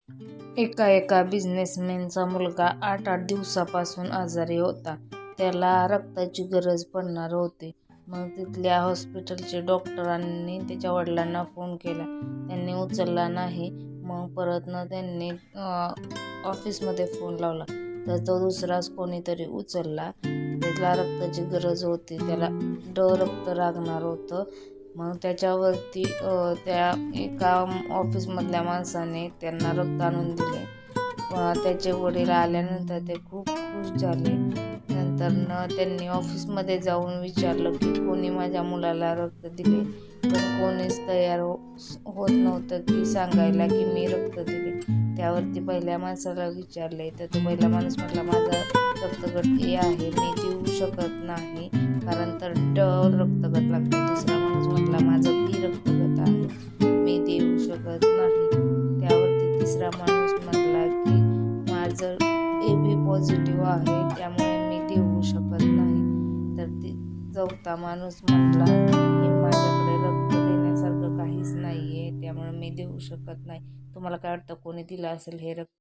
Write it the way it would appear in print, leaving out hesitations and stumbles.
एका बिझनेसमॅनचा मुलगा 8 दिवसापासून आजारी होता. त्याला रक्ताची गरज पडणार होती. मग तिथल्या हॉस्पिटलच्या डॉक्टरांनी त्याच्या वडिलांना फोन केला. त्यांनी उचलला नाही. मग परतनं त्यांनी ऑफिसमध्ये फोन लावला, तर तो दुसराच कोणीतरी उचलला. त्याला रक्ताची गरज होती, त्याला रक्त लागणार होतं. मग त्याच्यावरती त्या एका ऑफिसमधल्या माणसाने त्यांना रक्त आणून दिले. त्याचे वडील आल्यानंतर ते खूप खुश झाले. नंतर त्यांनी ऑफिसमध्ये जाऊन विचारलं की कोणी माझ्या मुलाला रक्त दिले, पण कोणीच तयार होत नव्हतं की सांगायला की मी रक्त दिले. त्यावरती पहिल्या माणसाला विचारले, तर तो पहिला माणूस म्हटला, माझा रक्तगट ए आहे, मी देऊ शकत नाही, कारण तर रक्तगट लागते. दुसरा माणूस म्हटला, माझं बी रक्तगट आहे, मी देऊ शकत नाही. त्यावरती तिसरा माणूस म्हटला की माझं AB पॉझिटिव्ह आहे, त्यामुळे मी देऊ शकत नाही. तर चौथा माणूस म्हटला की माझ्याकडे रक्त देण्यासारखं काहीच नाही आहे, त्यामुळे मी देऊ शकत नाही. तुम्हाला काय वाटतं, कोणी दिलं असेल हे रक्त?